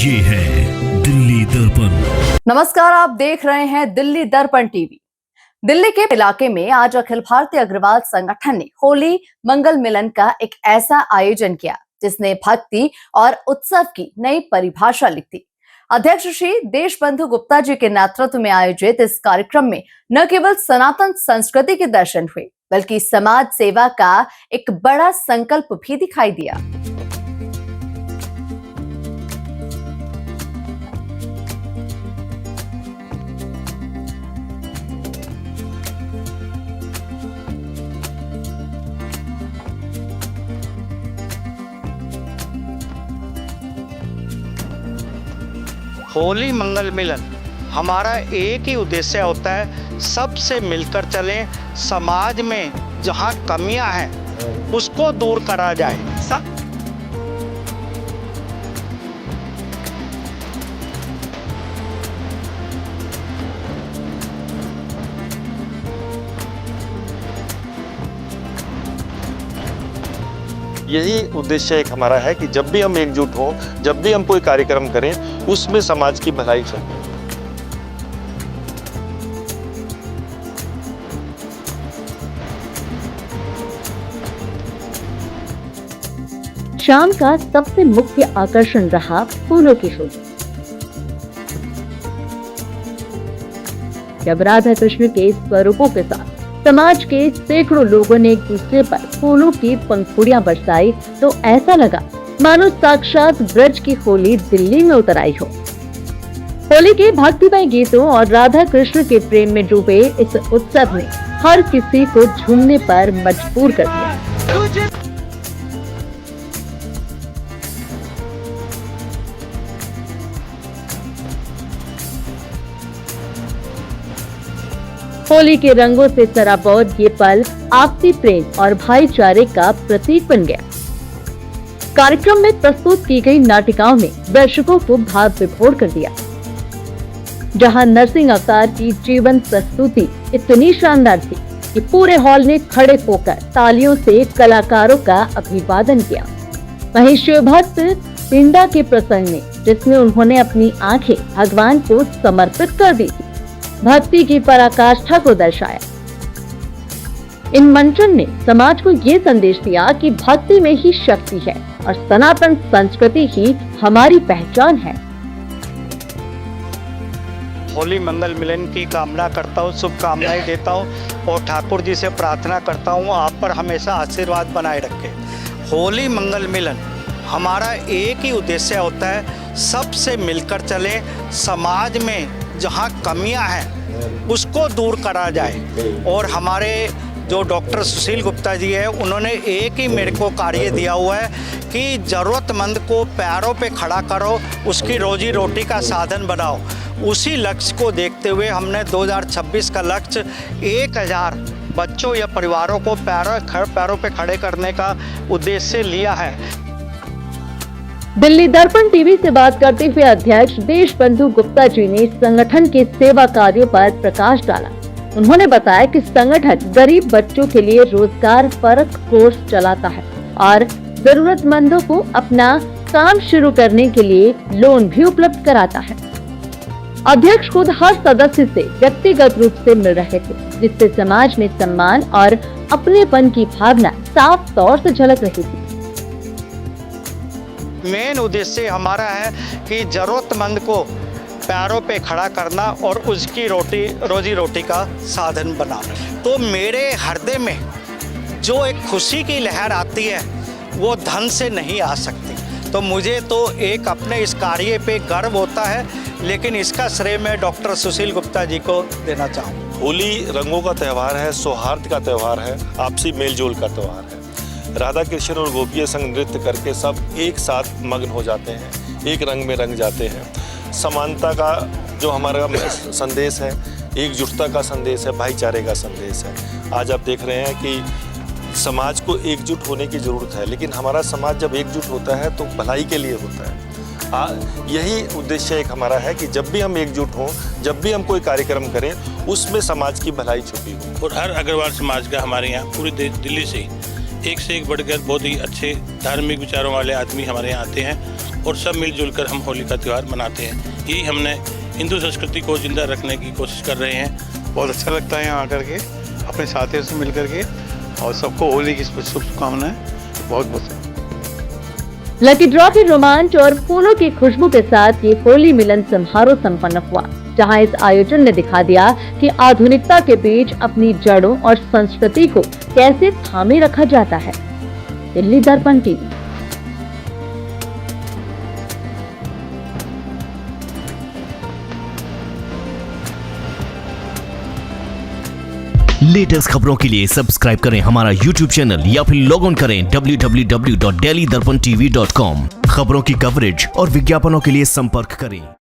ये है दिल्ली दर्पण। नमस्कार, आप देख रहे हैं दिल्ली दर्पण टीवी। दिल्ली के इलाके में आज अखिल भारतीय अग्रवाल संगठन ने होली मंगल मिलन का एक ऐसा आयोजन किया जिसने भक्ति और उत्सव की नई परिभाषा लिख दी। अध्यक्ष श्री देशबंधु गुप्ता जी के नेतृत्व में आयोजित इस कार्यक्रम में न केवल सनातन संस्कृति के दर्शन हुए बल्कि समाज सेवा का एक बड़ा संकल्प भी दिखाई दिया। होली मंगल मिलन हमारा एक ही उद्देश्य होता है, सबसे मिलकर चलें, समाज में जहां कमियां हैं उसको दूर करा जाए। यही उद्देश्य एक हमारा है कि जब भी हम एकजुट हों, जब भी हम कोई कार्यक्रम करें, उसमें समाज की भलाई चाहिए। शाम का सबसे मुख्य आकर्षण रहा फूलों की होली। जब राधा कृष्ण के स्वरूपों के साथ समाज के सैकड़ों लोगों ने एक दूसरे पर फूलों की पंखुड़ियां बरसाई तो ऐसा लगा मानो साक्षात ब्रज की होली दिल्ली में उतर आई हो। होली के भक्तिमय गीतों और राधा कृष्ण के प्रेम में डूबे इस उत्सव ने हर किसी को झूमने पर मजबूर कर दिया। होली के रंगों से सराबोर ये पल आपसी प्रेम और भाईचारे का प्रतीक बन गया। कार्यक्रम में प्रस्तुत की गई नाटिकाओं ने दर्शकों को भाव विभोर कर दिया। जहां नरसिंह अवतार की जीवन प्रस्तुति इतनी शानदार थी कि पूरे हॉल ने खड़े होकर तालियों से कलाकारों का अभिवादन किया। वहीं शिवभक्त पिंडा के प्रसंग में, जिसमें उन्होंने अपनी आंखें भगवान को समर्पित कर दी थी, भक्ति की पराकाष्ठा को दर्शाया। इन मंचन ने समाज को ये संदेश दिया कि भक्ति में ही शक्ति है और सनातन संस्कृति ही हमारी पहचान है। होली मंगल मिलन की कामना करता हूँ, शुभकामनाएं देता हूँ और ठाकुर जी से प्रार्थना करता हूँ आप पर हमेशा आशीर्वाद बनाए रखे। होली मंगल मिलन हमारा एक ही उद्देश्य होता है, सबसे मिलकर चलें, समाज में जहाँ कमियां हैं उसको दूर करा जाए। और हमारे जो डॉक्टर सुशील गुप्ता जी है, उन्होंने एक ही मेरे को कार्य दिया हुआ है कि ज़रूरतमंद को पैरों पे खड़ा करो, उसकी रोजी रोटी का साधन बनाओ। उसी लक्ष्य को देखते हुए हमने 2026 का लक्ष्य 1000 बच्चों या परिवारों को पैरों पे खड़े करने का उद्देश्य लिया है। दिल्ली दर्पण टीवी से बात करते हुए अध्यक्ष देशबंधु गुप्ता जी ने संगठन के सेवा कार्यों पर प्रकाश डाला। उन्होंने बताया कि संगठन गरीब बच्चों के लिए रोजगार परक कोर्स चलाता है और जरूरतमंदों को अपना काम शुरू करने के लिए लोन भी उपलब्ध कराता है। अध्यक्ष खुद हर सदस्य से व्यक्तिगत रूप से मिल रहे थे, जिससे समाज में सम्मान और अपनेपन की भावना साफ तौर से झलक रही थी। मेन उद्देश्य हमारा है कि ज़रूरतमंद को पैरों पे खड़ा करना और उसकी रोजी रोटी का साधन बनाना। तो मेरे हृदय में जो एक खुशी की लहर आती है वो धन से नहीं आ सकती। तो मुझे तो एक अपने इस कार्य पे गर्व होता है, लेकिन इसका श्रेय मैं डॉक्टर सुशील गुप्ता जी को देना चाहूँ। होली रंगों का त्यौहार है, सौहार्द का त्यौहार है, आपसी मेलजोल का त्यौहार है। राधा कृष्ण और गोपियाँ संग नृत्य करके सब एक साथ मग्न हो जाते हैं, एक रंग में रंग जाते हैं। समानता का जो हमारा संदेश है, एकजुटता का संदेश है, भाईचारे का संदेश है। आज आप देख रहे हैं कि समाज को एकजुट होने की ज़रूरत है, लेकिन हमारा समाज जब एकजुट होता है तो भलाई के लिए होता है। यही उद्देश्य एक हमारा है कि जब भी हम एकजुट हों, जब भी हम कोई कार्यक्रम करें, उसमें समाज की भलाई छुपी हो। और हर अग्रवाल समाज का हमारे यहाँ पूरी दिल्ली से एक बढ़कर बहुत ही अच्छे धार्मिक विचारों वाले आदमी हमारे यहाँ आते हैं और सब मिलजुल कर हम होली का त्यौहार मनाते हैं। यही हमने हिंदू संस्कृति को जिंदा रखने की कोशिश कर रहे हैं। बहुत अच्छा लगता है यहाँ आकर के अपने साथियों से मिल करके, और सबको होली की शुभकामनाएं। बहुत बहुत लकी ड्रॉ के रोमांच और फूलों की खुशबू के साथ ये होली मिलन समारोह संपन्न हुआ, जहां इस आयोजन ने दिखा दिया कि आधुनिकता के बीच अपनी जड़ों और संस्कृति को कैसे थामे रखा जाता है। दिल्ली दर्पण टीवी। लेटेस्ट खबरों के लिए सब्सक्राइब करें हमारा YouTube चैनल या फिर लॉग ऑन करें www.delhidarpantv.com। खबरों की कवरेज और विज्ञापनों के लिए संपर्क करें।